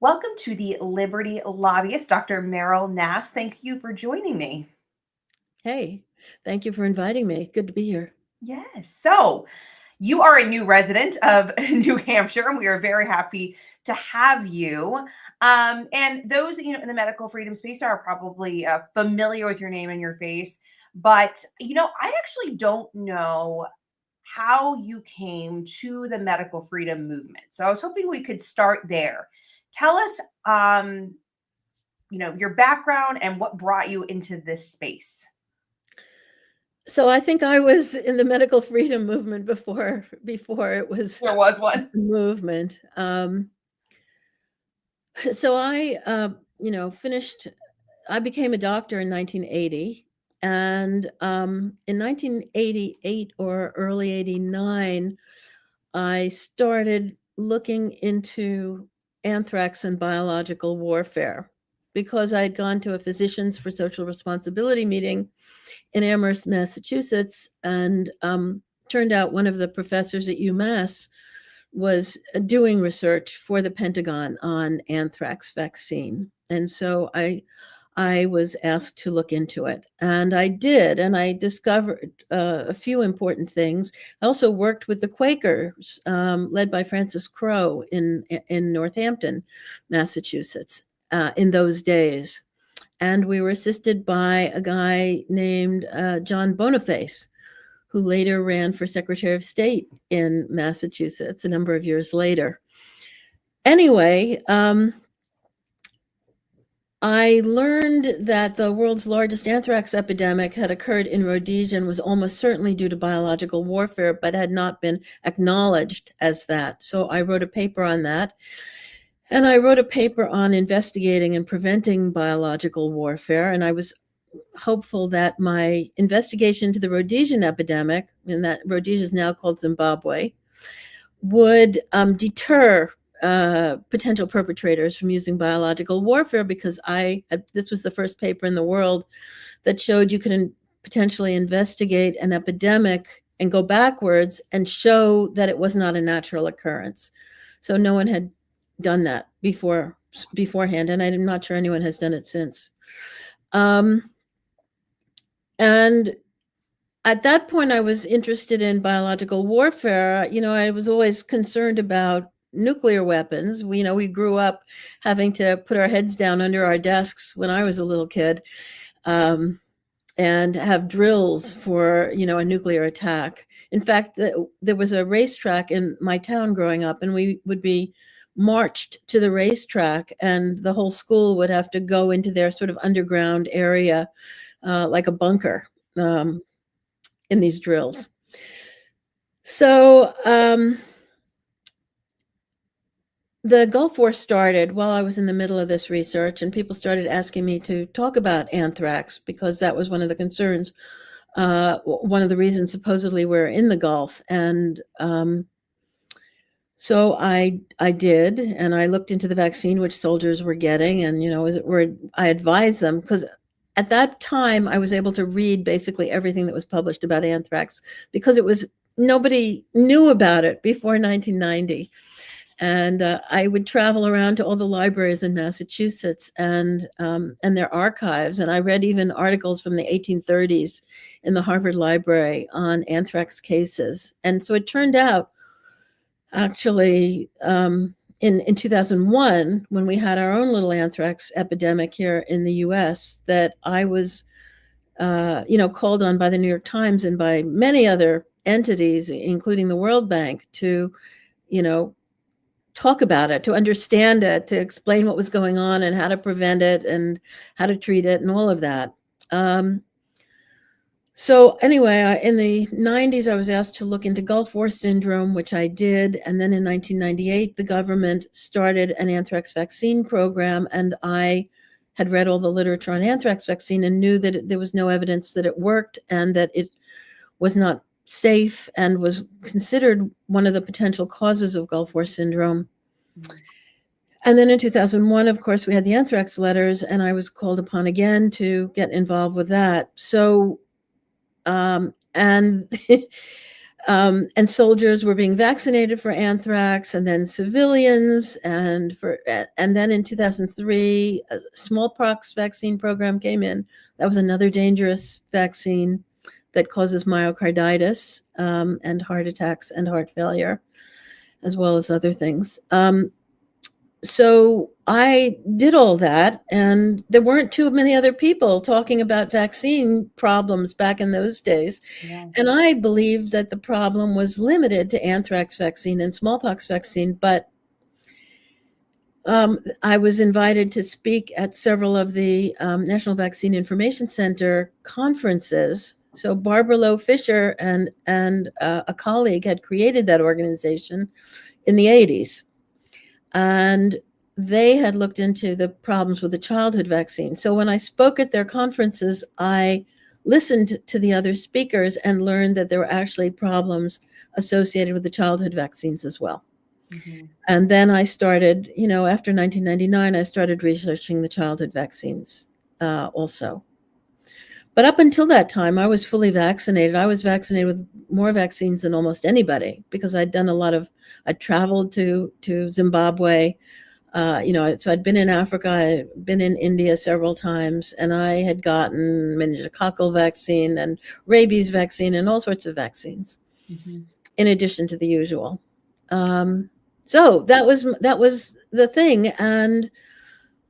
Welcome to the Liberty Lobbyist, Dr. Meryl Nass. Thank you for joining me. Hey, thank you for inviting me. Good to be here. Yes. So, you are a new resident of New Hampshire, and we are very happy to have you. And those in the medical freedom space are probably familiar with your name and your face. But I actually don't know how you came to the medical freedom movement. So I was hoping we could start there. Tell us, your background and what brought you into this space. So I think I was in the medical freedom movement before it was There was one. a movement. So finished. I became a doctor in 1980, and in 1988 or early 89, I started looking into anthrax and biological warfare because I had gone to a Physicians for Social Responsibility meeting in Amherst, Massachusetts, and turned out one of the professors at UMass was doing research for the Pentagon on anthrax vaccine. And so I was asked to look into it, and I did, and I discovered a few important things. I also worked with the Quakers, led by Francis Crowe in Northampton, Massachusetts, in those days. And we were assisted by a guy named John Boniface, who later ran for Secretary of State in Massachusetts a number of years later. Anyway, I learned that the world's largest anthrax epidemic had occurrhed in Rhodesia and was almost certainly due to biological warfare, but had not been acknowledged as that. So I wrote a paper on that. And I wrote a paper on investigating and preventing biological warfare. And I was hopeful that my investigation into the Rhodesian epidemic, and that Rhodesia is now called Zimbabwe, would deter potential perpetrators from using biological warfare, because this was the first paper in the world that showed you can potentially investigate an epidemic and go backwards and show that it was not a natural occurrence. So no one had done that beforehand, and I'm not sure anyone has done it since. And at that point, I was interested in biological warfare. I was always concerned about nuclear weapons. We grew up having to put our heads down under our desks when I was a little kid, and have drills for, a nuclear attack. In fact, there was a racetrack in my town growing up, and we would be marched to the racetrack, and the whole school would have to go into their sort of underground area, like a bunker, in these drills. So the Gulf War started while I was in the middle of this research, and people started asking me to talk about anthrax because that was one of the concerns, one of the reasons supposedly we're in the Gulf. And so I did, and I looked into the vaccine which soldiers were getting, and I advised them, because at that time I was able to read basically everything that was published about anthrax, because nobody knew about it before 1990. And I would travel around to all the libraries in Massachusetts and their archives, and I read even articles from the 1830s in the Harvard Library on anthrax cases. And so it turned out, actually, in 2001, when we had our own little anthrax epidemic here in the U.S., that I was, called on by the New York Times and by many other entities, including the World Bank, to, talk about it, to understand it, to explain what was going on and how to prevent it and how to treat it and all of that. So anyway, in the 90s, I was asked to look into Gulf War syndrome, which I did. And then in 1998, the government started an anthrax vaccine program. And I had read all the literature on anthrax vaccine and knew that there was no evidence that it worked and that it was not safe and was considered one of the potential causes of Gulf War syndrome. Mm-hmm. And then in 2001, of course, we had the anthrax letters, and I was called upon again to get involved with that. So, and And soldiers were being vaccinated for anthrax, and then civilians, and then in 2003, a smallpox vaccine program came in. That was another dangerous vaccine that causes myocarditis, and heart attacks and heart failure, as well as other things. So I did all that, and there weren't too many other people talking about vaccine problems back in those days. Yeah. And I believed that the problem was limited to anthrax vaccine and smallpox vaccine, but I was invited to speak at several of the National Vaccine Information Center conferences. So Barbara Lowe Fisher and a colleague had created that organization in the 80s. And they had looked into the problems with the childhood vaccine. So when I spoke at their conferences, I listened to the other speakers and learned that there were actually problems associated with the childhood vaccines as well. Mm-hmm. And then I started, after 1999, I started researching the childhood vaccines also. But up until that time, I was fully vaccinated. I was vaccinated with more vaccines than almost anybody because I traveled to Zimbabwe, so I'd been in Africa, I'd been in India several times, and I had gotten meningococcal vaccine and rabies vaccine and all sorts of vaccines, in addition to the usual. So that was the thing. And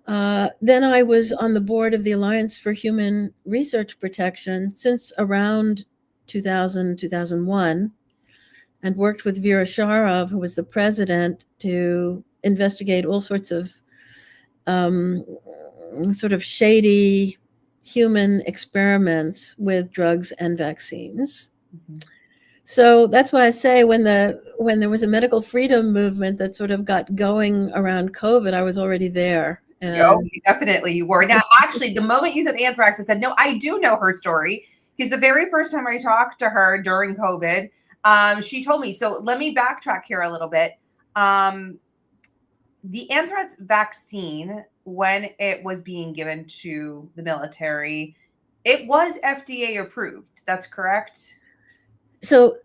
then I was on the board of the Alliance for Human Research Protection since around 2000, 2001, and worked with Vera Sharov, who was the president, to investigate all sorts of sort of shady human experiments with drugs and vaccines. So that's why I say when there was a medical freedom movement that sort of got going around COVID, I was already there. Oh, definitely you were. Now, actually, the moment you said anthrax, I said, no, I do know her story, because the very first time I talked to her during COVID, she told me. So let me backtrack here a little bit. The anthrax vaccine, when it was being given to the military, it was FDA approved. That's correct? So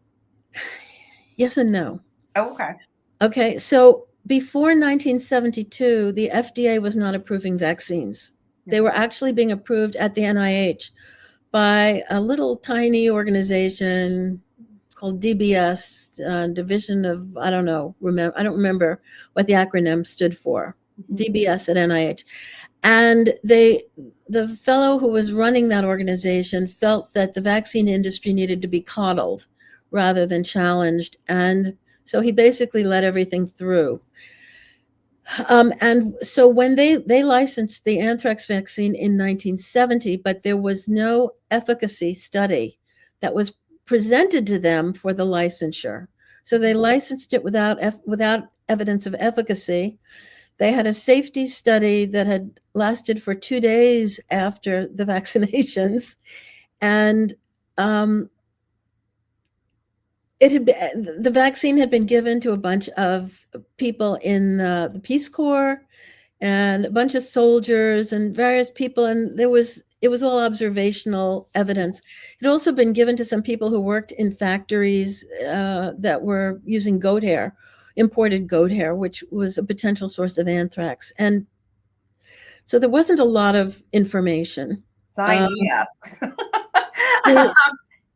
yes and no. Oh, okay. Okay, so before 1972, the FDA was not approving vaccines. They were actually being approved at the NIH by a little tiny organization called DBS, Division of, I don't remember what the acronym stood for, DBS at NIH. And the fellow who was running that organization felt that the vaccine industry needed to be coddled rather than challenged. And so he basically let everything through. And so when they licensed the anthrax vaccine in 1970, but there was no efficacy study that was presented to them for the licensure. So they licensed it without evidence of efficacy. They had a safety study that had lasted for 2 days after the vaccinations. And the vaccine had been given to a bunch of people in the Peace Corps and a bunch of soldiers and various people, and it was all observational evidence. It had also been given to some people who worked in factories that were using goat hair, imported goat hair, which was a potential source of anthrax. And so there wasn't a lot of information. Sign me up.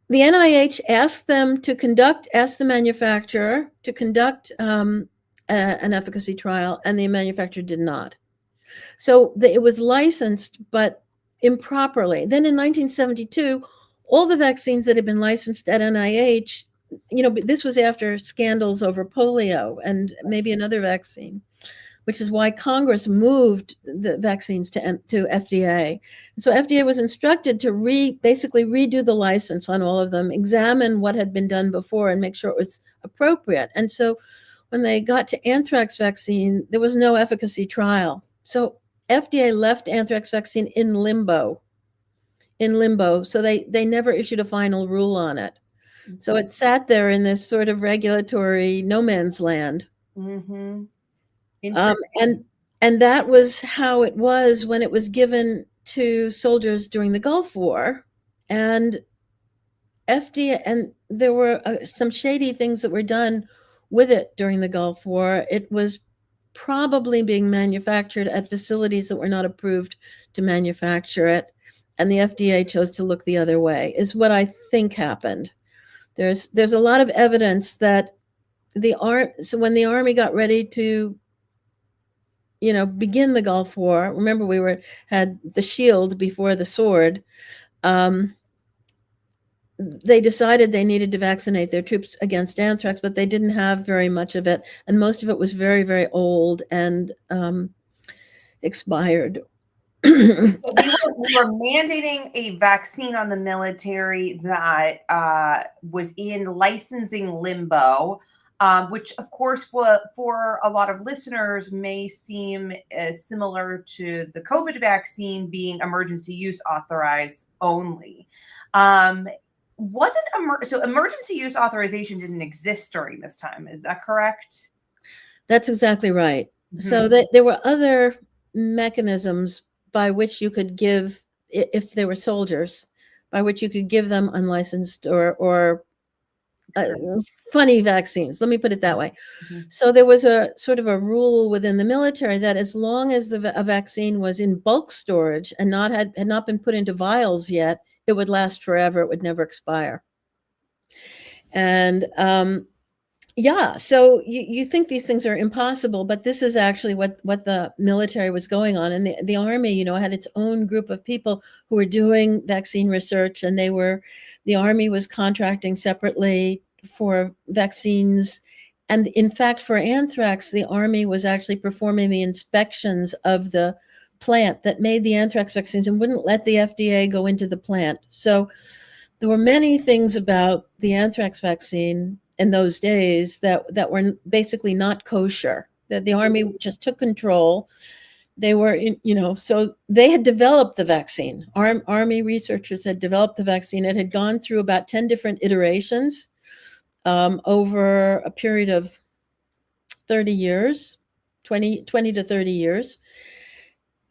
The NIH asked the manufacturer to conduct an efficacy trial, and the manufacturer did not. So it was licensed, but improperly. Then in 1972, all the vaccines that had been licensed at NIH, this was after scandals over polio and maybe another vaccine, which is why Congress moved the vaccines to FDA. And so FDA was instructed to basically redo the license on all of them, examine what had been done before and make sure it was appropriate. And so when they got to anthrax vaccine, there was no efficacy trial. So FDA left anthrax vaccine in limbo. So they never issued a final rule on it. So it sat there in this sort of regulatory no man's land. Mm-hmm. And that was how it was when it was given to soldiers during the Gulf War. And FDA, and there were some shady things that were done with it during the Gulf War. It was probably being manufactured at facilities that were not approved to manufacture it, and the FDA chose to look the other way, is what I think happened. There's a lot of evidence that so when the Army got ready to begin the Gulf War, remember we had the shield before the sword. They decided they needed to vaccinate their troops against anthrax, but they didn't have very much of it, and most of it was very, very old and expired. We were mandating a vaccine on the military that was in licensing limbo, which, of course, for a lot of listeners may seem similar to the COVID vaccine being emergency use authorized only. So emergency use authorization didn't exist during this time. Is that correct? That's exactly right. Mm-hmm. So there were other mechanisms by which you could give, if they were soldiers, by which you could give them unlicensed or funny vaccines. Let me put it that way. Mm-hmm. So there was a sort of a rule within the military that as long as a vaccine was in bulk storage and had not been put into vials yet, it would last forever. It would never expire. And so you think these things are impossible, but this is actually what the military was going on. And the Army, had its own group of people who were doing vaccine research, and the Army was contracting separately for vaccines. And in fact, for anthrax, the Army was actually performing the inspections of the plant that made the anthrax vaccines and wouldn't let the FDA go into the plant. So there were many things about the anthrax vaccine in those days that were basically not kosher, that the Army just took control. They were, so they had developed the vaccine. Army researchers had developed the vaccine. It had gone through about 10 different iterations over a period of 30 years, 20 to 30 years.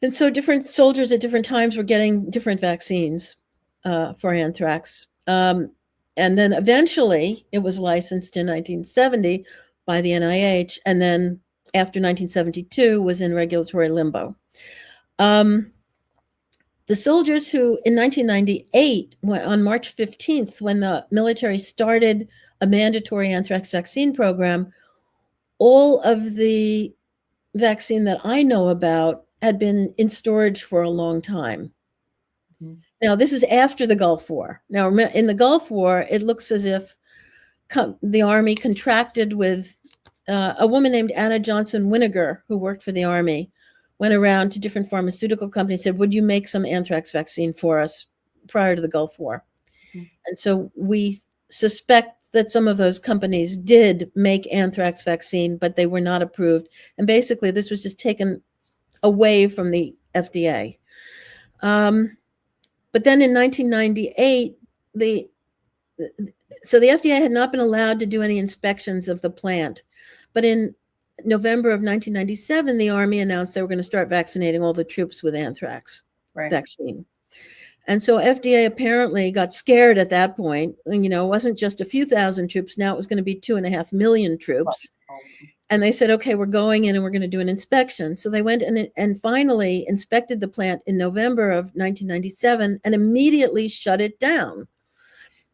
And so different soldiers at different times were getting different vaccines for anthrax. And then eventually it was licensed in 1970 by the NIH. And then after 1972 was in regulatory limbo. The soldiers who in 1998, on March 15th, when the military started a mandatory anthrax vaccine program, all of the vaccine that I know about had been in storage for a long time. Mm-hmm. Now, this is after the Gulf War. Now, in the Gulf War, it looks as if the Army contracted with a woman named Anna Johnson Winiger, who worked for the Army, went around to different pharmaceutical companies, said, would you make some anthrax vaccine for us prior to the Gulf War? Mm-hmm. And so we suspect that some of those companies did make anthrax vaccine, but they were not approved. And basically, this was just taken away from the FDA. But then in 1998, the FDA had not been allowed to do any inspections of the plant. But in November of 1997, the Army announced they were going to start vaccinating all the troops with anthrax vaccine. And so FDA apparently got scared at that point. And, it wasn't just a few thousand troops. Now it was going to be 2.5 million troops. And they said, okay, we're going in and we're going to do an inspection. So they went and finally inspected the plant in November of 1997 and immediately shut it down.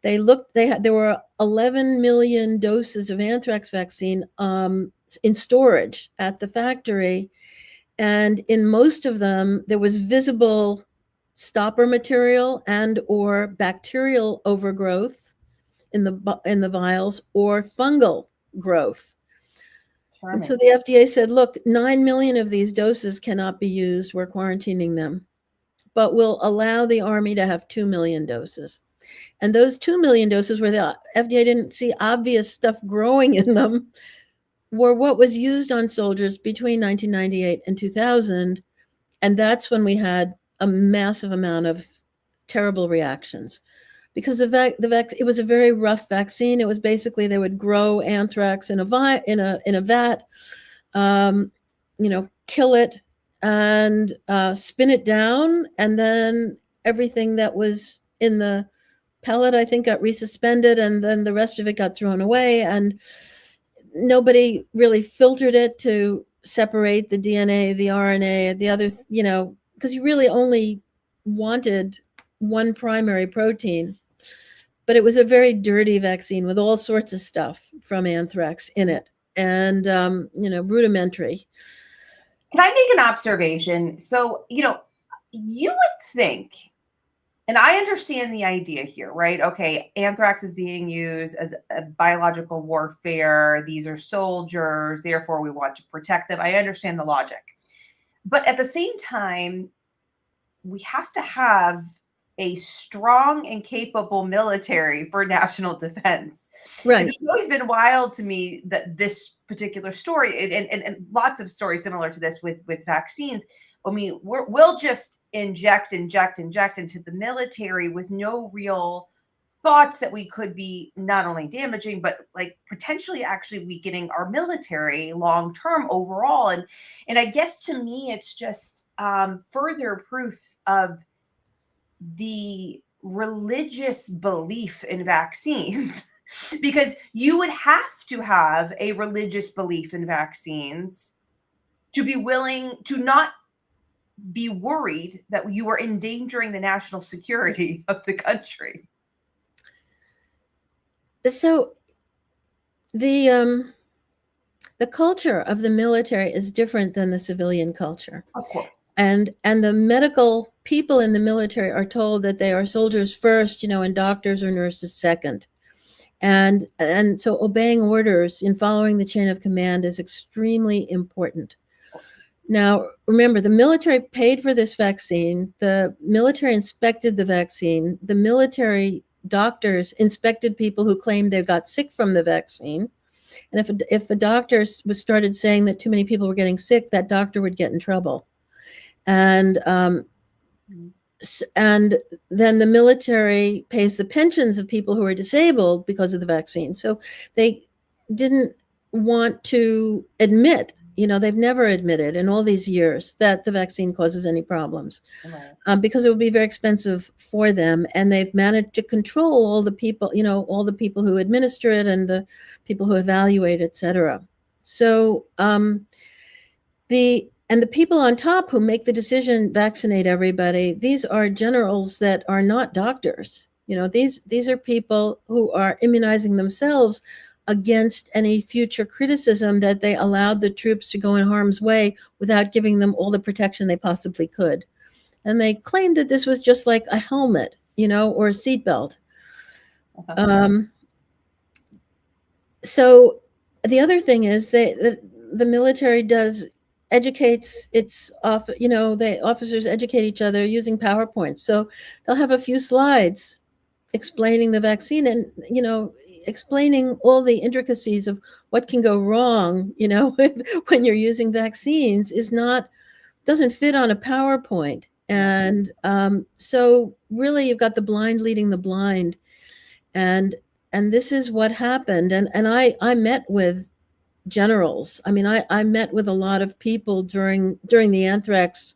There were 11 million doses of anthrax vaccine in storage at the factory. And in most of them, there was visible stopper material and or bacterial overgrowth in the vials or fungal growth. And so the FDA said, look, 9 million of these doses cannot be used. We're quarantining them, but we'll allow the Army to have 2 million doses. And those 2 million doses where the FDA didn't see obvious stuff growing in them were what was used on soldiers between 1998 and 2000. And that's when we had a massive amount of terrible reactions. Because it was a very rough vaccine. It was basically they would grow anthrax in a vat, kill it and spin it down, and then everything that was in the pellet, I think, got resuspended, and then the rest of it got thrown away, and nobody really filtered it to separate the DNA, the RNA, the other, because you really only wanted one primary protein. But it was a very dirty vaccine with all sorts of stuff from anthrax in it, and rudimentary. Can I make an observation? So, you would think, and I understand the idea here, right? Okay, anthrax is being used as a biological warfare. These are soldiers, therefore we want to protect them. I understand the logic. But at the same time, we have to have a strong and capable military for national defense. Right. It's always been wild to me that this particular story, and lots of stories similar to this with vaccines. I mean, we'll just inject into the military with no real thoughts that we could be not only damaging, but like potentially actually weakening our military long term overall. And I guess to me, it's just further proof of the religious belief in vaccines. Because you would have to have a religious belief in vaccines to be willing to not be worried that you are endangering the national security of the country. So the culture of the military is different than the civilian culture. Of course. And the medical people in the military are told that they are soldiers first, and doctors or nurses second. And so obeying orders and following the chain of command is extremely important. Now, remember, the military paid for this vaccine. The military inspected the vaccine. The military doctors inspected people who claimed they got sick from the vaccine. And if a doctor started saying that too many people were getting sick, that doctor would get in trouble. And then the military pays the pensions of people who are disabled because of the vaccine. So they didn't want to admit, they've never admitted in all these years that the vaccine causes any problems, because it would be very expensive for them. And they've managed to control all the people, all the people who administer it and the people who evaluate, et cetera. So the people on top who make the decision, vaccinate everybody, these are generals that are not doctors. These are people who are immunizing themselves against any future criticism that they allowed the troops to go in harm's way without giving them all the protection they possibly could. And they claimed that this was just like a helmet, or a seatbelt. So the other thing is the military educates its the officers educate each other using PowerPoint. So they'll have a few slides explaining the vaccine and explaining all the intricacies of what can go wrong when you're using vaccines doesn't fit on a PowerPoint. And so really you've got the blind leading the blind, and this is what happened. And I met with generals. I mean, I met with a lot of people during the anthrax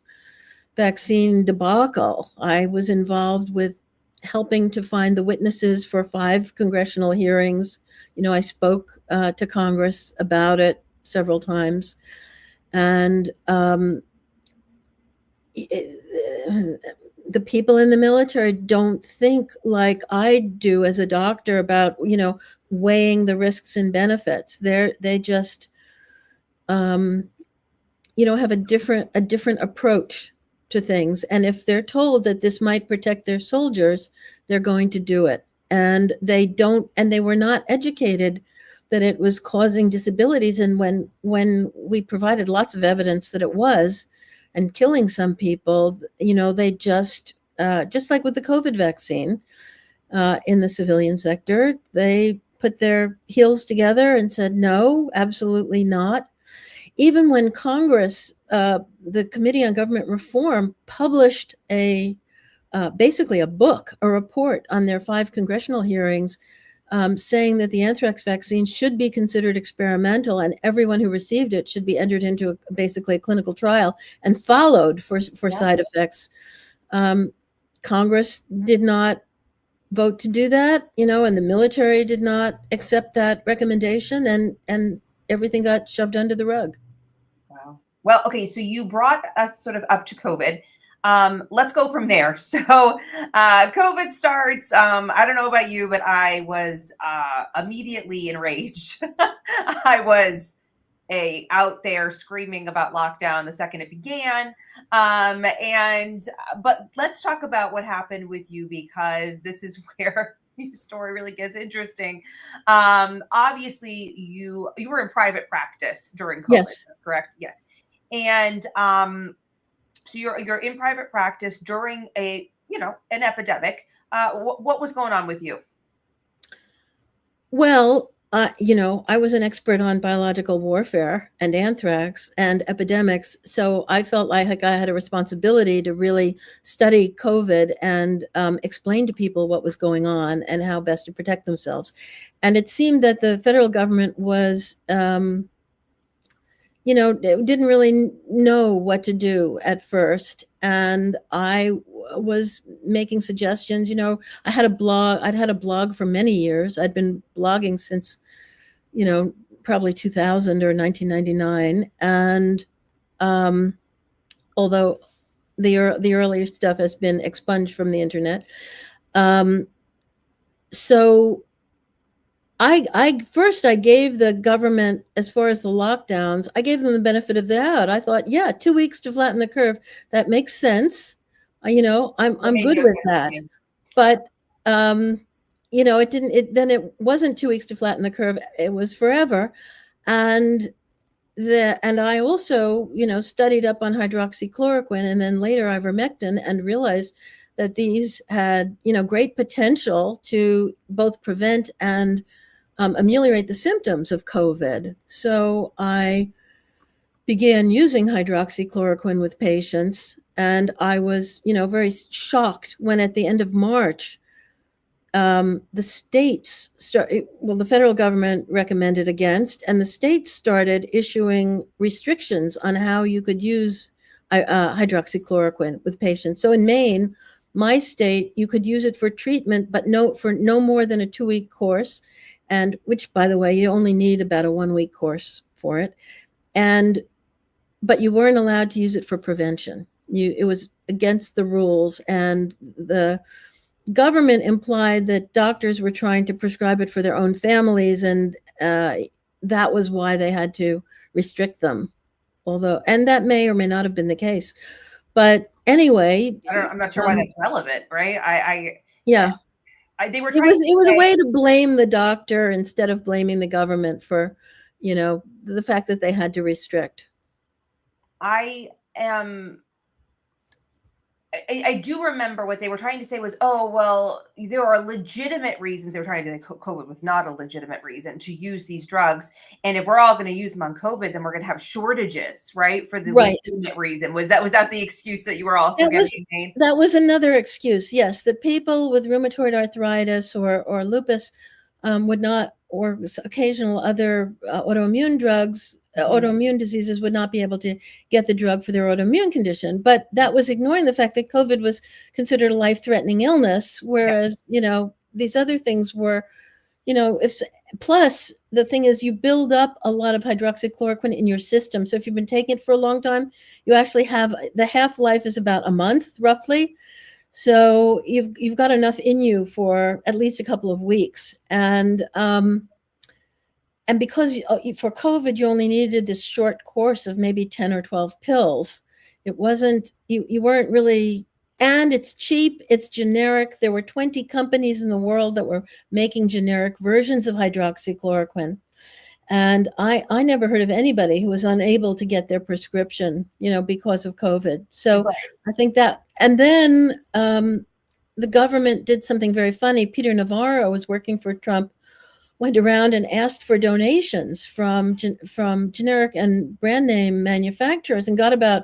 vaccine debacle. I was involved with helping to find the witnesses for 5 congressional hearings. I spoke to Congress about it several times. And the people in the military don't think like I do as a doctor about, weighing the risks and benefits. They just, have a different approach to things. And if they're told that this might protect their soldiers, they're going to do it. And they were not educated that it was causing disabilities. And when we provided lots of evidence that it was, and killing some people, they just like with the COVID vaccine in the civilian sector, they put their heels together and said, no, absolutely not. Even when Congress, the Committee on Government Reform, published basically a report on their 5 congressional hearings, saying that the anthrax vaccine should be considered experimental and everyone who received it should be entered into basically a clinical trial and followed for side effects. Congress did not vote to do that, and the military did not accept that recommendation, and everything got shoved under the rug. Wow. Well, okay, so you brought us sort of up to COVID. Let's go from there. So, COVID starts. I don't know about you, but I was immediately enraged. I was out there screaming about lockdown the second it began. And but let's talk about what happened with you, because this is where your story really gets interesting. Obviously, you were in private practice during COVID, Yes. correct? Yes. And so you're in private practice during an epidemic. What was going on with you? Well, I was an expert on biological warfare and anthrax and epidemics, so I felt like I had a responsibility to really study COVID and explain to people what was going on and how best to protect themselves. And it seemed that the federal government was, didn't really know what to do at first. And I was making suggestions. I had a blog. I'd had a blog for many years. I'd been blogging since, probably 2000 or 1999. And although the earlier stuff has been expunged from the internet, so I gave the government, as far as the lockdowns, I gave them the benefit of the doubt. I thought, yeah, 2 weeks to flatten the curve, that makes sense. I'm good with that. But it wasn't 2 weeks to flatten the curve. It was forever. And I also, studied up on hydroxychloroquine and then later ivermectin, and realized that these had, great potential to both prevent and ameliorate the symptoms of COVID. So I began using hydroxychloroquine with patients, and I was, very shocked when at the end of March, the states the federal government recommended against, and the states started issuing restrictions on how you could use hydroxychloroquine with patients. So in Maine, my state, you could use it for treatment, but for no more than a 2-week course. And which, by the way, you only need about a 1-week course for it. But you weren't allowed to use it for prevention. It was against the rules, and the government implied that doctors were trying to prescribe it for their own families, and that was why they had to restrict them. And that may or may not have been the case. But anyway, I'm not sure why that's relevant, right? Yeah. They were It was a way to blame the doctor instead of blaming the government for, the fact that they had to restrict. I do remember what they were trying to say was, oh, well, there are legitimate reasons. They were trying to say COVID was not a legitimate reason to use these drugs. And if we're all going to use them on COVID, then we're going to have shortages, right? For the legitimate reason. Was that the excuse that you were also getting? That was another excuse, yes. That people with rheumatoid arthritis or lupus would not, or occasional other autoimmune drugs, autoimmune diseases, would not be able to get the drug for their autoimmune condition. But that was ignoring the fact that COVID was considered a life-threatening illness, whereas, these other things were, plus the thing is, you build up a lot of hydroxychloroquine in your system. So if you've been taking it for a long time, you actually have, the half-life is about a month, roughly. So you've got enough in you for at least a couple of weeks. And because for COVID, you only needed this short course of maybe 10 or 12 pills. It wasn't, you weren't really, and it's cheap, it's generic. There were 20 companies in the world that were making generic versions of hydroxychloroquine. And I never heard of anybody who was unable to get their prescription, because of COVID. So I think that, and then the government did something very funny. Peter Navarro was working for Trump, went around and asked for donations from generic and brand name manufacturers, and got about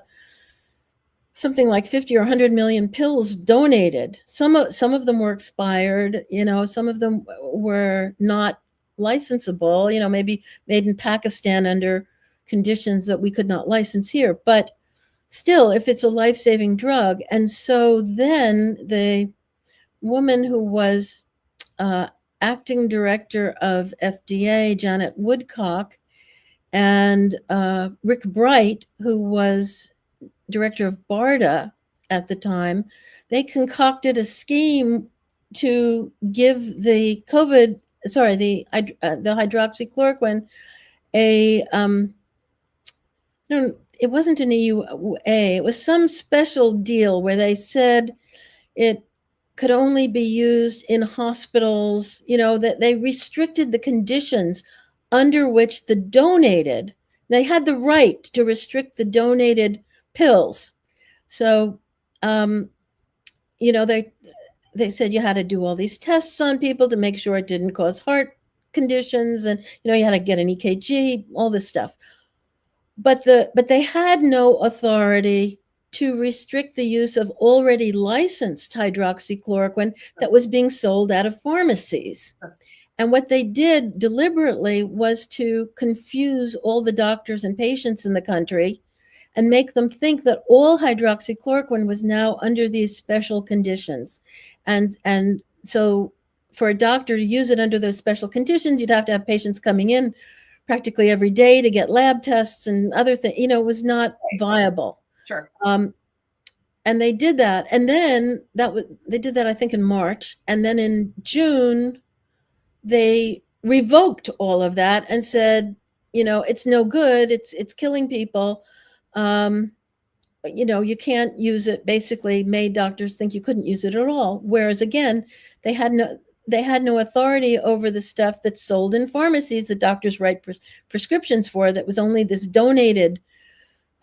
something like 50 or 100 million pills donated. Some of them were expired, some of them were not licensable, maybe made in Pakistan under conditions that we could not license here. But still, if it's a life-saving drug. And so then woman who was acting director of FDA, Janet Woodcock, and Rick Bright, who was director of BARDA at the time. They concocted a scheme to give the hydroxychloroquine a no, it wasn't an EUA. It was some special deal where they said it could only be used in hospitals, that they restricted the conditions under which they had the right to restrict the donated pills. So, they said you had to do all these tests on people to make sure it didn't cause heart conditions, and you had to get an EKG, all this stuff. But they had no authority to restrict the use of already licensed hydroxychloroquine that was being sold out of pharmacies. And what they did deliberately was to confuse all the doctors and patients in the country and make them think that all hydroxychloroquine was now under these special conditions. And so for a doctor to use it under those special conditions, you'd have to have patients coming in practically every day to get lab tests and other things. It was not viable. Sure. And they did that. And then they did that, I think, in March. And then in June, they revoked all of that and said, it's no good. It's killing people. You can't use it. Basically made doctors think you couldn't use it at all. Whereas again, they had no authority over the stuff that's sold in pharmacies that doctors write prescriptions for, that was only this donated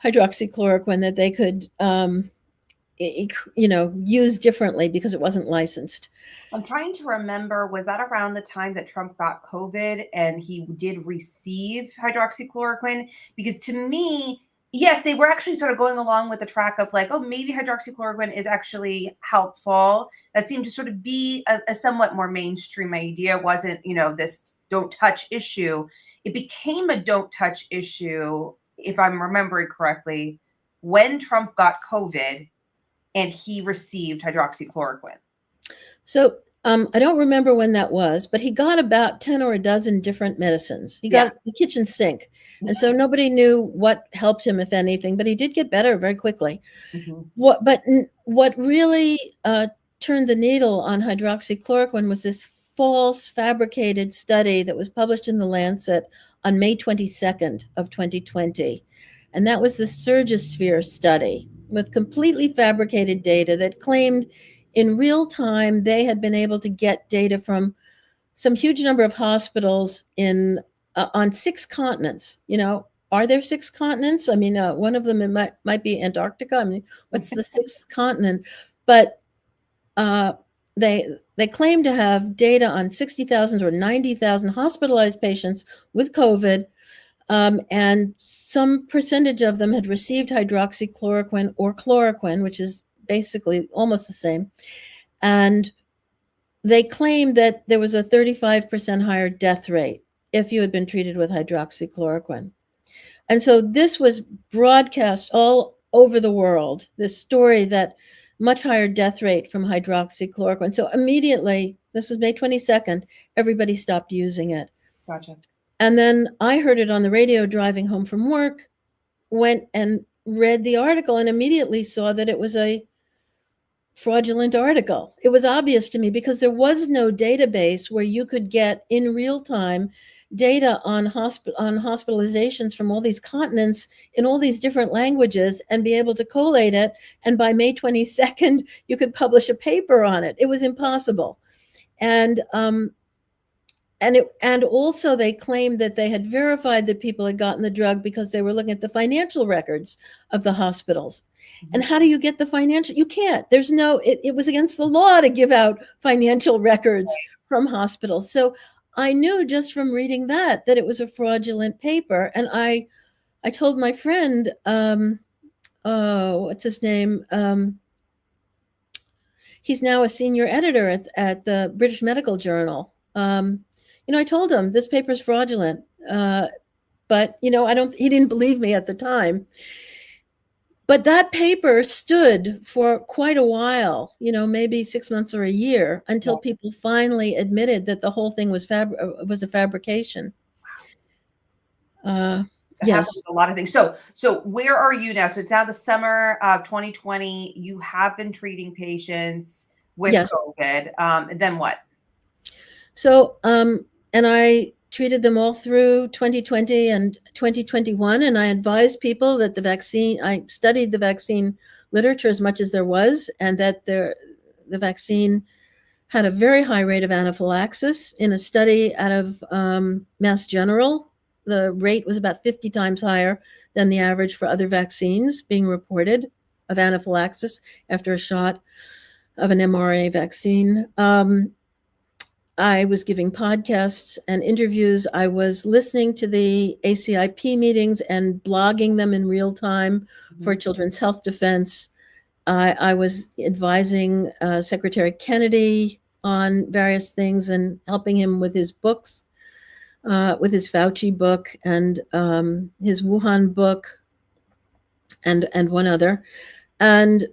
hydroxychloroquine that they could use differently because it wasn't licensed. I'm trying to remember, was that around the time that Trump got COVID and he did receive hydroxychloroquine? Because to me, yes, they were actually sort of going along with the track of like, oh, maybe hydroxychloroquine is actually helpful. That seemed to sort of be a somewhat more mainstream idea. It wasn't, this don't touch issue. It became a don't touch issue, if I'm remembering correctly, when Trump got COVID and he received hydroxychloroquine. So I don't remember when that was, but he got about 10 or a dozen different medicines. He got the kitchen sink. And so nobody knew what helped him, if anything, but he did get better very quickly. Mm-hmm. What really turned the needle on hydroxychloroquine was this false fabricated study that was published in The Lancet on May 22nd of 2020. And that was the Surgisphere study with completely fabricated data that claimed in real time they had been able to get data from some huge number of hospitals on 6 continents. Are there 6 continents? I mean, one of them might be Antarctica. I mean, what's the 6th continent? But they claim to have data on 60,000 or 90,000 hospitalized patients with COVID, and some percentage of them had received hydroxychloroquine or chloroquine, which is basically almost the same. And they claimed that there was a 35% higher death rate if you had been treated with hydroxychloroquine. And so this was broadcast all over the world, this story that much higher death rate from hydroxychloroquine. So immediately, this was May 22nd, everybody stopped using it. Gotcha. And then I heard it on the radio driving home from work, went and read the article and immediately saw that it was a fraudulent article. It was obvious to me because there was no database where you could get in real time data on hospitalizations from all these continents in all these different languages and be able to collate it. And by May 22nd, you could publish a paper on it. It was impossible. And also they claimed that they had verified that people had gotten the drug because they were looking at the financial records of the hospitals. And how do you get the financial? You can't. There's no, it was against the law to give out financial records from hospitals. So I knew just from reading that it was a fraudulent paper. And I told my friend, what's his name? He's now a senior editor at the British Medical Journal. I told him this paper is fraudulent, but he didn't believe me at the time. But that paper stood for quite a while, maybe 6 months or a year, until Yeah. people finally admitted that the whole thing was a fabrication. It happens Yes, with a lot of things. So where are you now? So it's now the summer of 2020. You have been treating patients with yes. COVID. And then what? So, and I treated them all through 2020 and 2021, and I advised people that I studied the vaccine literature as much as there was, and that the vaccine had a very high rate of anaphylaxis. In a study out of Mass General, the rate was about 50 times higher than the average for other vaccines being reported of anaphylaxis after a shot of an mRNA vaccine. I was giving podcasts and interviews. I was listening to the ACIP meetings and blogging them in real time for Mhm. Children's Health Defense. I was advising Secretary Kennedy on various things and helping him with his books, with his Fauci book and his Wuhan book, and one other. And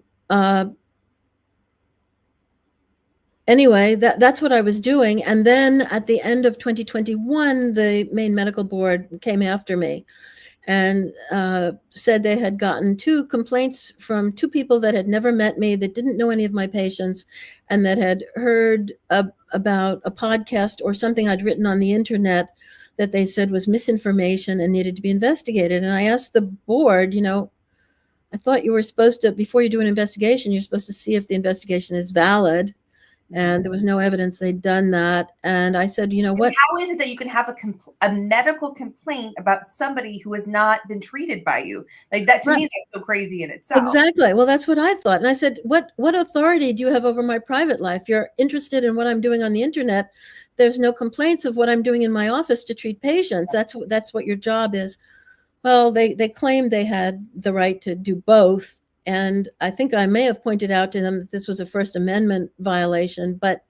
anyway, that's what I was doing. And then at the end of 2021, the Maine Medical Board came after me and said they had gotten 2 complaints from 2 people that had never met me, that didn't know any of my patients, and that had heard about a podcast or something I'd written on the internet that they said was misinformation and needed to be investigated. And I asked the board, I thought you were supposed to, before you do an investigation, you're supposed to see if the investigation is valid. And there was no evidence they'd done that. And I said, And what? how is it that you can have a medical complaint about somebody who has not been treated by you? Like that to Right. me, that's so crazy in itself. Exactly. Well, that's what I thought. And I said, what authority do you have over my private life? You're interested in what I'm doing on the internet. There's no complaints of what I'm doing in my office to treat patients. That's what your job is. Well, they claimed they had the right to do both. And I think I may have pointed out to them that this was a First Amendment violation. But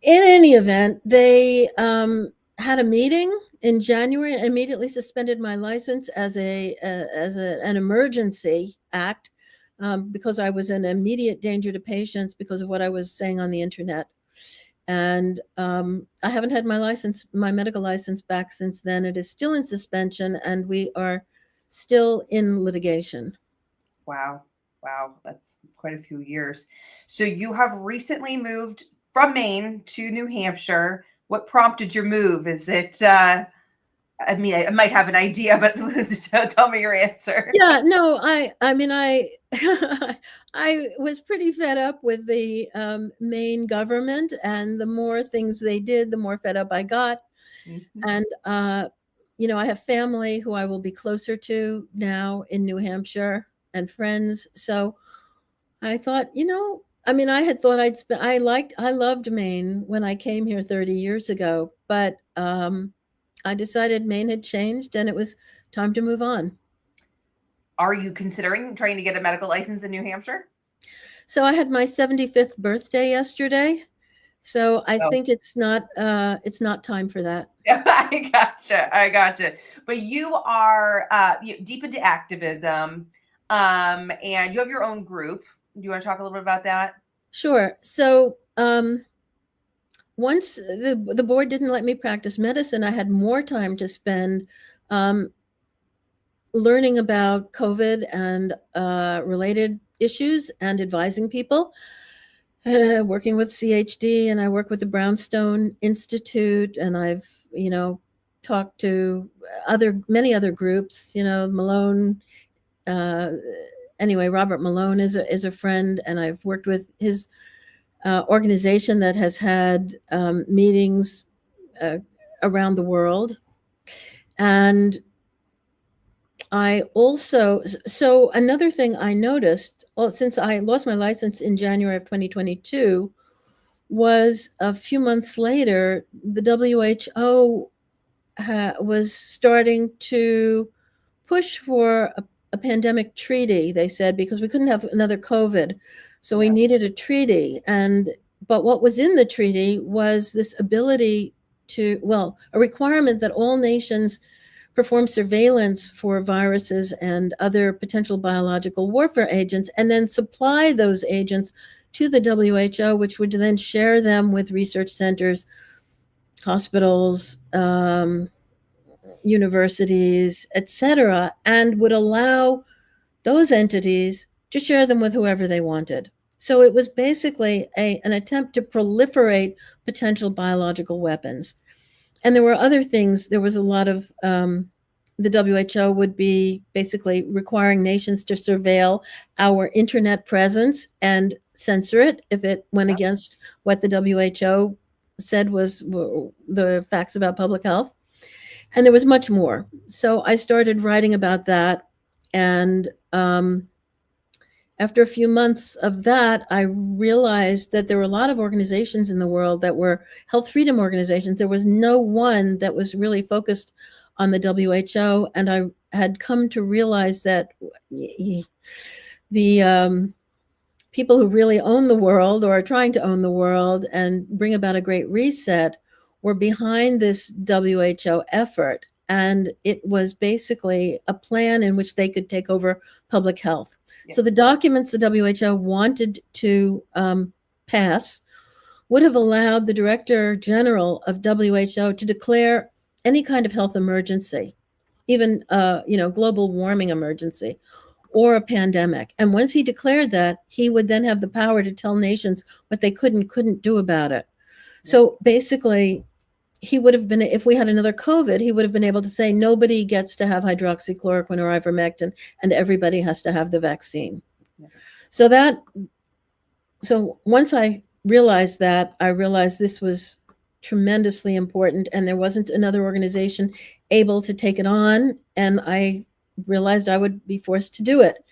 in any event, they had a meeting in January and immediately suspended my license as an emergency act, because I was in immediate danger to patients because of what I was saying on the internet. And I haven't had my medical license back since then. It is still in suspension, and we are still in litigation. Wow. Wow. That's quite a few years. So you have recently moved from Maine to New Hampshire. What prompted your move? Is it I mean, I might have an idea, but tell me your answer. Yeah, no, I mean, I was pretty fed up with the Maine government, and the more things they did, the more fed up I got. Mhm. And I have family who I will be closer to now in New Hampshire, and friends. So I thought, I mean, I had thought I loved Maine when I came here 30 years ago, but I decided Maine had changed and it was time to move on. Are you considering trying to get a medical license in New Hampshire? So I had my 75th birthday yesterday. So I Oh, think it's not time for that. I gotcha. I gotcha. But you are deep into activism, and you have your own group. Do you want to talk a little bit about that? Sure. So once the board didn't let me practice medicine, I had more time to spend um, learning about COVID and related issues and advising people. Working with CHD, and I work with the Brownstone Institute, and I've talked to many other groups. Malone. Anyway, Robert Malone is a friend, and I've worked with his organization that has had meetings around the world. And I also, so another thing I noticed, since I lost my license in January of 2022, was a few months later, the WHO was starting to push for a pandemic treaty, they said, because we couldn't have another COVID. So we Yeah. needed a treaty. But what was in the treaty was this ability a requirement that all nations perform surveillance for viruses and other potential biological warfare agents, and then supply those agents to the WHO, which would then share them with research centers, hospitals, universities, etc., and would allow those entities to share them with whoever they wanted. So it was basically an attempt to proliferate potential biological weapons. And there were other things. There was a lot of the WHO would be basically requiring nations to surveil our internet presence and censor it if it went against what the WHO said was the facts about public health. And there was much more. So I started writing about that. And after a few months of that, I realized that there were a lot of organizations in the world that were health freedom organizations. There was no one that was really focused on the WHO. And I had come to realize that the people who really own the world or are trying to own the world and bring about a great reset were behind this WHO effort. And it was basically a plan in which they could take over public health. So the documents the WHO wanted to pass would have allowed the Director General of WHO to declare any kind of health emergency, even global warming emergency or a pandemic. And once he declared that, he would then have the power to tell nations what they couldn't do about it. So basically, he would have been, if we had another COVID, he would have been able to say nobody gets to have hydroxychloroquine or ivermectin, and everybody has to have the vaccine. Yeah. So once I realized that, I realized this was tremendously important, and there wasn't another organization able to take it on, and I realized I would be forced to do it.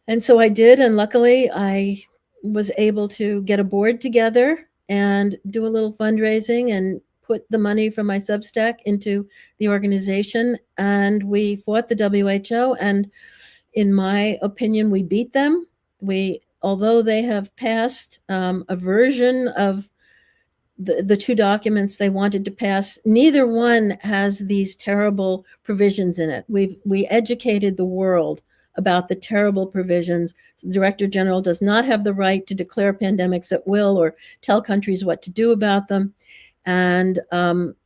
And so I did, and luckily I was able to get a board together and do a little fundraising and put the money from my Substack into the organization, and we fought the WHO, and in my opinion, we beat them. Although they have passed a version of the two documents they wanted to pass, neither one has these terrible provisions in it. We educated the world about the terrible provisions. The Director General does not have the right to declare pandemics at will or tell countries what to do about them. And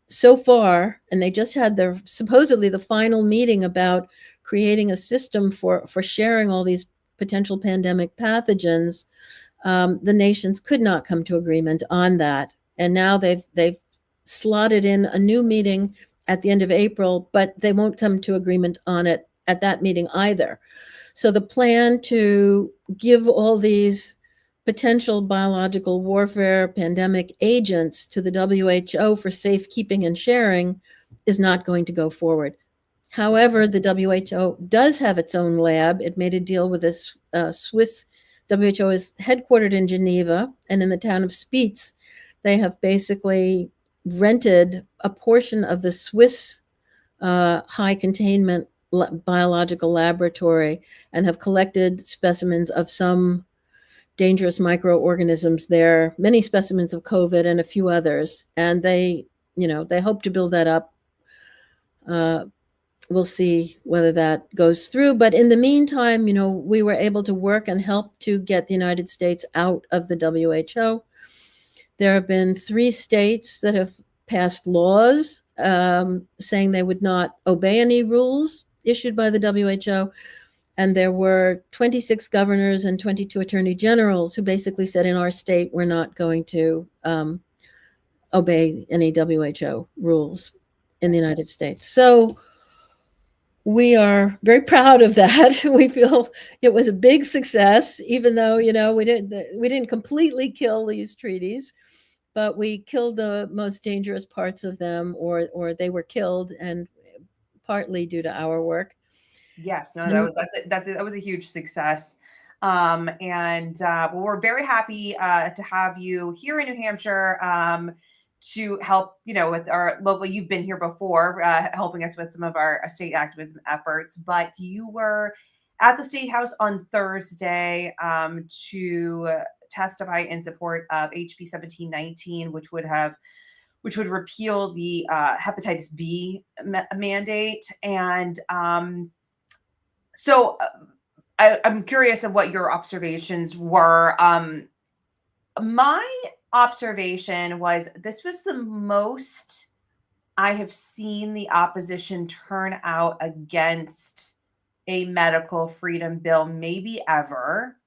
so far, and they just had supposedly the final meeting about creating a system for sharing all these potential pandemic pathogens, the nations could not come to agreement on that. And now they've slotted in a new meeting at the end of April, but they won't come to agreement on it at that meeting either. So the plan to give all these potential biological warfare pandemic agents to the WHO for safekeeping and sharing is not going to go forward. However, the WHO does have its own lab. It made a deal with this Swiss. WHO is headquartered in Geneva, and in the town of Spitz, they have basically rented a portion of the Swiss high containment biological laboratory and have collected specimens of some dangerous microorganisms there, many specimens of COVID and a few others. And they hope to build that up. We'll see whether that goes through. But in the meantime, we were able to work and help to get the United States out of the WHO. There have been 3 states that have passed laws saying they would not obey any rules issued by the WHO. And there were 26 governors and 22 attorney generals who basically said, in our state, we're not going to obey any WHO rules in the United States. So we are very proud of that. We feel it was a big success, even though, we didn't completely kill these treaties, but we killed the most dangerous parts of them, or they were killed, and partly due to our work. Yes, no, that was a huge success. We're very happy to have you here in New Hampshire to help, with our local. You've been here before, helping us with some of our state activism efforts, but you were at the State House on Thursday to testify in support of HB 1719, which would have which would repeal the hepatitis B mandate. And so I'm curious of what your observations were. My observation was this was the most I have seen the opposition turn out against a medical freedom bill, maybe ever.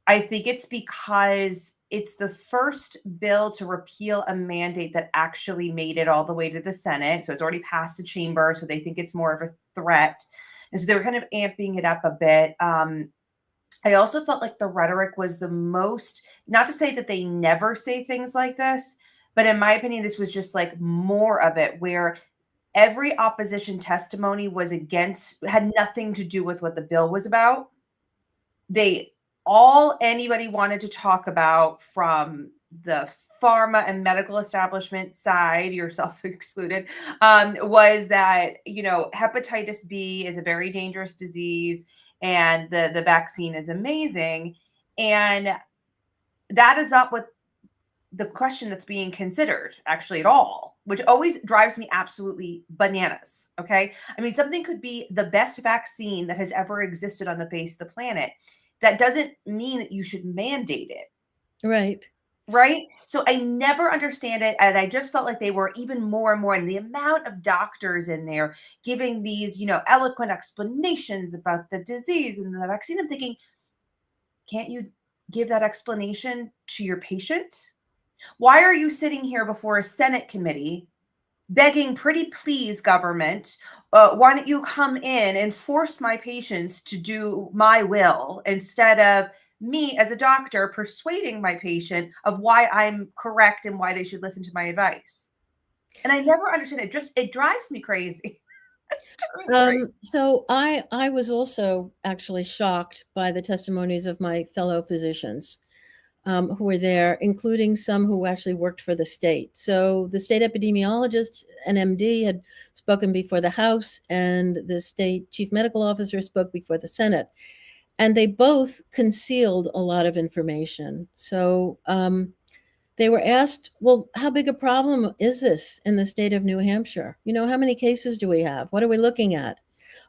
I think it's because it's the first bill to repeal a mandate that actually made it all the way to the Senate. So it's already passed the chamber. So they think it's more of a threat. And so they were kind of amping it up a bit. I also felt like the rhetoric was the most, not to say that they never say things like this, but in my opinion, this was just like more of it, where every opposition testimony was had nothing to do with what the bill was about. Anybody wanted to talk about, from the pharma and medical establishment side, yourself excluded, was that, hepatitis B is a very dangerous disease and the vaccine is amazing. And that is not what the question that's being considered actually at all, which always drives me absolutely bananas. Okay. I mean, something could be the best vaccine that has ever existed on the face of the planet. That doesn't mean that you should mandate it. Right. Right. So I never understand it. And I just felt like they were even more and more, and the amount of doctors in there giving these, eloquent explanations about the disease and the vaccine. I'm thinking, can't you give that explanation to your patient? Why are you sitting here before a Senate committee begging, pretty please, government, why don't you come in and force my patients to do my will, instead of me as a doctor persuading my patient of why I'm correct and why they should listen to my advice? And I never understand it. It drives me crazy. So I was also actually shocked by the testimonies of my fellow physicians who were there, including some who actually worked for the state. So the state epidemiologist, an MD, had spoken before the House, and the state chief medical officer spoke before the Senate. And they both concealed a lot of information. So they were asked, well, how big a problem is this in the state of New Hampshire? How many cases do we have? What are we looking at?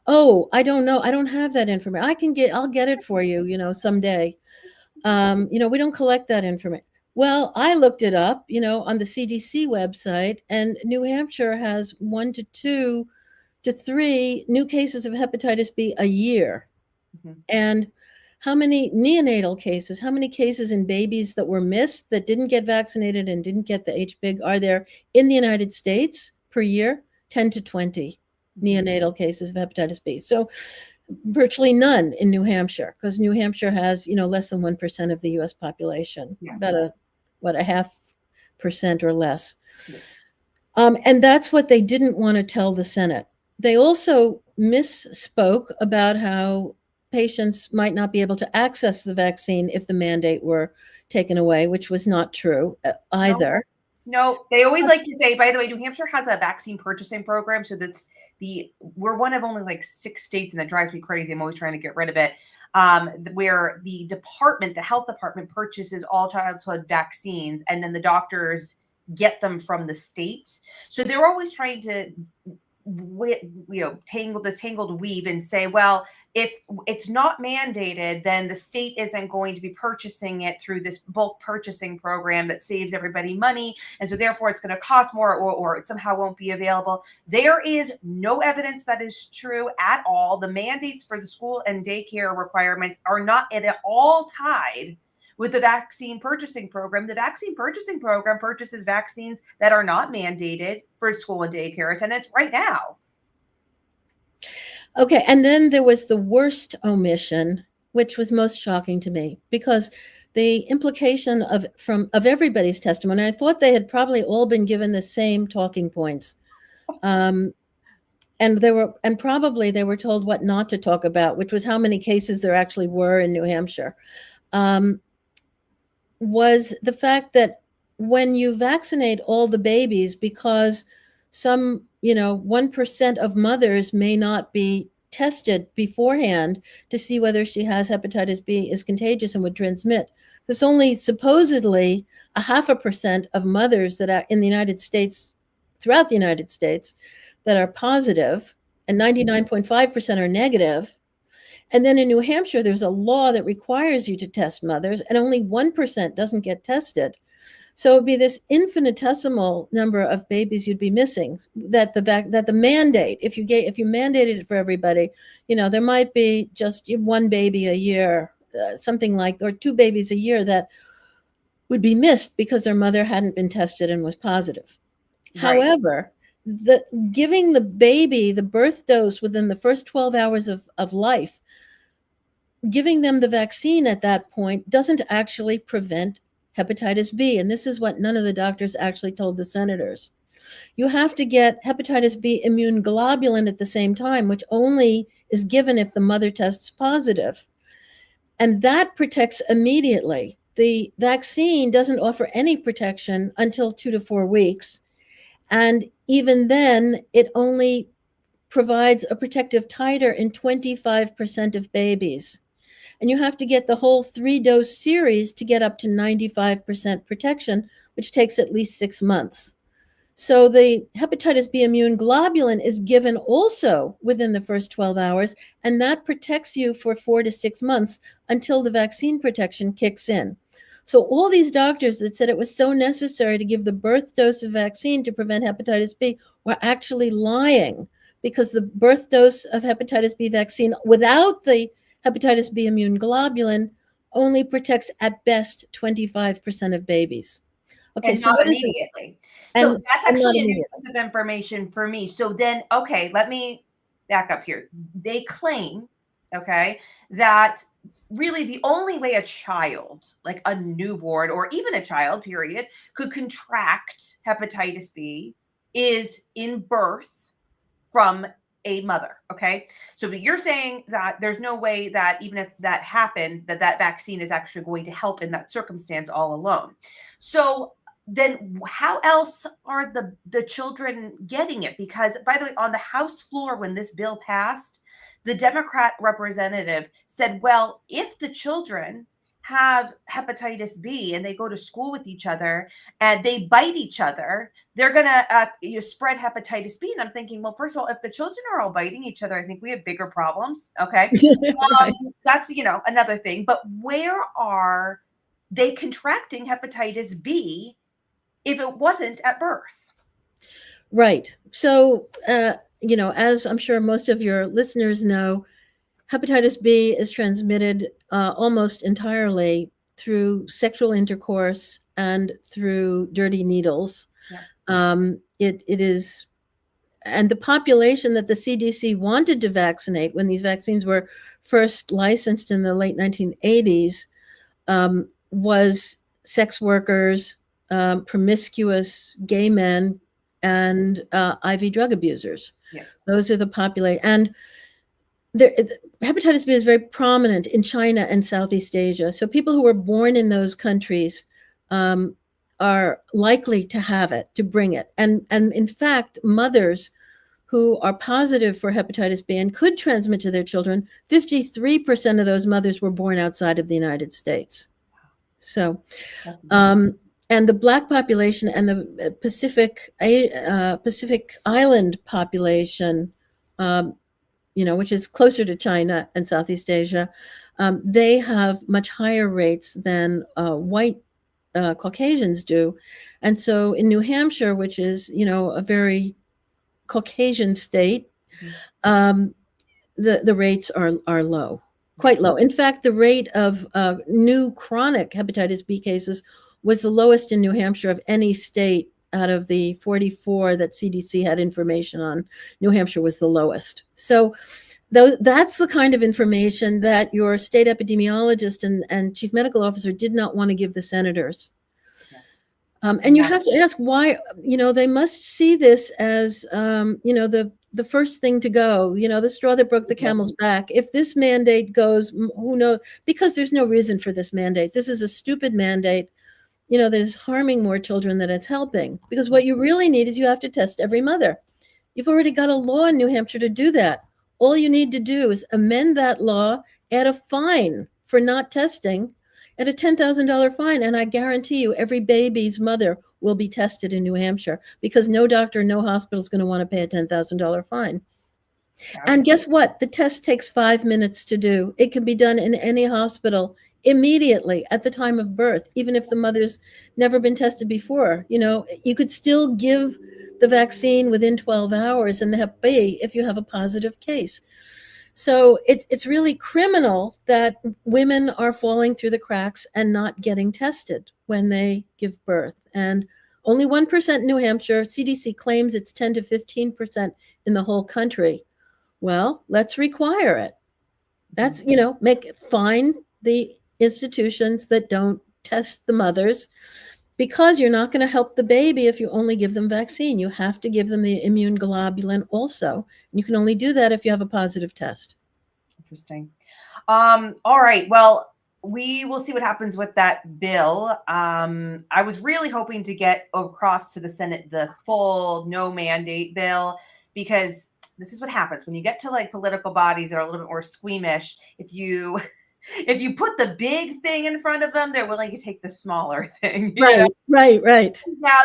Oh, I don't know. I don't have that information. I'll get it for you, someday. We don't collect that information. Well, I looked it up, on the CDC website, and New Hampshire has 1 to 2 to 3 new cases of hepatitis B a year. Mm-hmm. And how many neonatal cases, how many cases in babies that were missed, that didn't get vaccinated and didn't get the HPIG are there in the United States per year? 10 to 20 neonatal cases of hepatitis B. So virtually none in New Hampshire, because New Hampshire has, less than 1% of the U.S. population, about a 0.5% or less. Yeah. And that's what they didn't want to tell the Senate. They also misspoke about how patients might not be able to access the vaccine if the mandate were taken away, which was not true either. No, they always like to say, by the way, New Hampshire has a vaccine purchasing program. So we're one of only like 6 states, and it drives me crazy. I'm always trying to get rid of it. Where the health department purchases all childhood vaccines, and then the doctors get them from the state. So they're always trying to tangled weave and say, well, if it's not mandated, then the state isn't going to be purchasing it through this bulk purchasing program that saves everybody money. And so therefore it's going to cost more, or it somehow won't be available. There is no evidence that is true at all. The mandates for the school and daycare requirements are not at all tied with the vaccine purchasing program. The vaccine purchasing program purchases vaccines that are not mandated for school and daycare attendance right now. Okay, and then there was the worst omission, which was most shocking to me, because the implication of everybody's testimony, I thought they had probably all been given the same talking points. And probably they were told what not to talk about, which was how many cases there actually were in New Hampshire. Was the fact that when you vaccinate all the babies, because some, 1% of mothers may not be tested beforehand to see whether she has hepatitis B, is contagious and would transmit. There's only supposedly 0.5% of mothers that are in the United States, throughout the United States, that are positive, and 99.5% are negative. And then in New Hampshire, there's a law that requires you to test mothers, and only 1% doesn't get tested. So it'd be this infinitesimal number of babies you'd be missing. That the mandate, if you mandated it for everybody, there might be just one baby a year, something like, or 2 babies a year that would be missed because their mother hadn't been tested and was positive. Right. However, giving the baby the birth dose within the first 12 hours of life, giving them the vaccine at that point doesn't actually prevent hepatitis B. And this is what none of the doctors actually told the senators. You have to get hepatitis B immune globulin at the same time, which only is given if the mother tests positive. And that protects immediately. The vaccine doesn't offer any protection until 2 to 4 weeks. And even then, it only provides a protective titer in 25% of babies. And you have to get the whole 3-dose series to get up to 95% protection, which takes at least 6 months. So the hepatitis B immune globulin is given also within the first 12 hours, and that protects you for 4 to 6 months until the vaccine protection kicks in. So all these doctors that said it was so necessary to give the birth dose of vaccine to prevent hepatitis B were actually lying, because the birth dose of hepatitis B vaccine without the hepatitis B immune globulin only protects at best 25% of babies. Okay, and so not what immediately. Is it? So that's actually a new piece of information for me. So then, okay, let me back up here. They claim, okay, that really the only way a child, like a newborn or even a child, period, could contract hepatitis B is in birth from a mother. Okay. So but you're saying that there's no way that even if that happened, that vaccine is actually going to help in that circumstance all alone. So then how else are the children getting it? Because by the way, on the House floor, when this bill passed, the Democrat representative said, well, if the children have hepatitis B and they go to school with each other and they bite each other, they're going to spread hepatitis B. And I'm thinking, well, first of all, if the children are all biting each other, I think we have bigger problems. Okay. Right. That's, another thing. But where are they contracting hepatitis B if it wasn't at birth? Right. So, as I'm sure most of your listeners know, hepatitis B is transmitted almost entirely through sexual intercourse and through dirty needles. Yeah. It is, and the population that the CDC wanted to vaccinate when these vaccines were first licensed in the late 1980s was sex workers, promiscuous gay men, and IV drug abusers. Yes. Those are the population. And hepatitis B is very prominent in China and Southeast Asia. So people who were born in those countries are likely to have it, to bring it. And in fact, mothers who are positive for hepatitis B and could transmit to their children, 53% of those mothers were born outside of the United States. So, and the Black population and the Pacific Island population, which is closer to China and Southeast Asia, they have much higher rates than white Caucasians do. And so in New Hampshire, which is, a very Caucasian state, the rates are low, quite low. In fact, the rate of new chronic hepatitis B cases was the lowest in New Hampshire of any state out of the 44 that CDC had information on. New Hampshire was the lowest. So that's the kind of information that your state epidemiologist and chief medical officer did not want to give the senators. And you have to ask why, they must see this as, the first thing to go, the straw that broke the camel's back. If this mandate goes, who knows, because there's no reason for this mandate. This is a stupid mandate, that is harming more children than it's helping. Because what you really need is you have to test every mother. You've already got a law in New Hampshire to do that. All you need to do is amend that law, add a fine for not testing, at a $10,000 fine. And I guarantee you, every baby's mother will be tested in New Hampshire, because no doctor, no hospital is going to want to pay a $10,000 fine. And guess what? The test takes 5 minutes to do. It can be done in any hospital immediately at the time of birth, even if the mother's never been tested before. You could still give the vaccine within 12 hours in the Hep B if you have a positive case. So it's really criminal that women are falling through the cracks and not getting tested when they give birth. And only 1% in New Hampshire. CDC claims it's 10 to 15% in the whole country. Well, let's require it. That's, fine the institutions that don't test the mothers, because you're not going to help the baby if you only give them vaccine. You have to give them the immune globulin also. And you can only do that if you have a positive test. Interesting. All right. Well, we will see what happens with that bill. I was really hoping to get across to the Senate the full no mandate bill, because this is what happens when you get to like political bodies that are a little bit more squeamish. If you put the big thing in front of them, they're willing to take the smaller thing. Right. Now,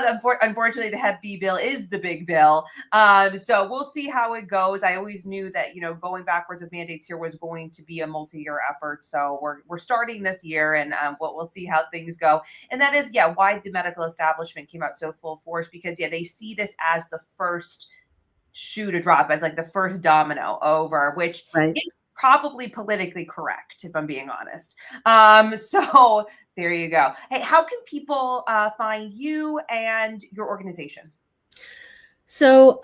unfortunately, the Hep B bill is the big bill. So we'll see how it goes. I always knew that, going backwards with mandates here was going to be a multi-year effort. So we're starting this year, and we'll see how things go. And that is, why the medical establishment came out so full force, because, they see this as the first shoe to drop, as like the first domino over, which right. is probably politically correct, if I'm being honest. So there you go. Hey, how can people find you and your organization? So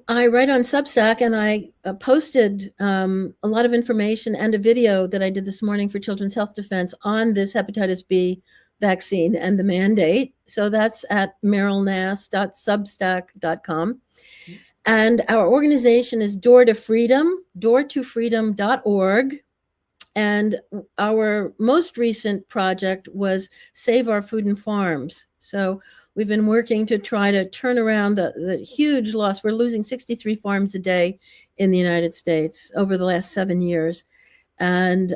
I write on Substack, and I posted a lot of information and a video that I did this morning for Children's Health Defense on this hepatitis B vaccine and the mandate. So that's at merylnass.substack.com. And our organization is Door to Freedom, doortofreedom.org. And our most recent project was Save Our Food and Farms. So we've been working to try to turn around the huge loss. We're losing 63 farms a day in the United States over the last 7 years. And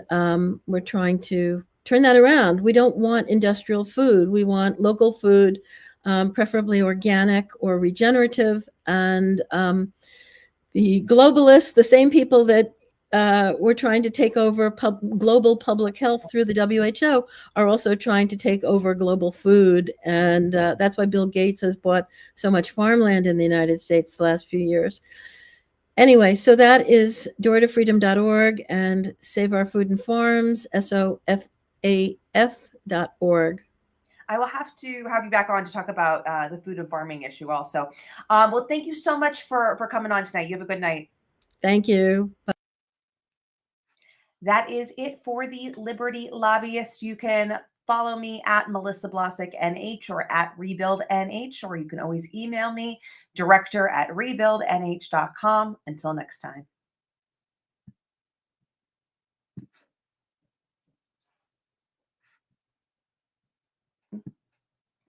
we're trying to turn that around. We don't want industrial food. We want local food, preferably organic or regenerative. And the globalists, the same people that were trying to take over global public health through the WHO, are also trying to take over global food. And that's why Bill Gates has bought so much farmland in the United States the last few years. Anyway, so that is doortofreedom.org and Save Our Food and Farms, SOFAF.org. I will have to have you back on to talk about the food and farming issue also. Well, thank you so much for coming on tonight. You have a good night. Thank you. Bye. That is it for the Liberty Lobbyist. You can follow me at Melissa Blosick NH or at Rebuild NH, or you can always email me, director@rebuildnh.com. Until next time.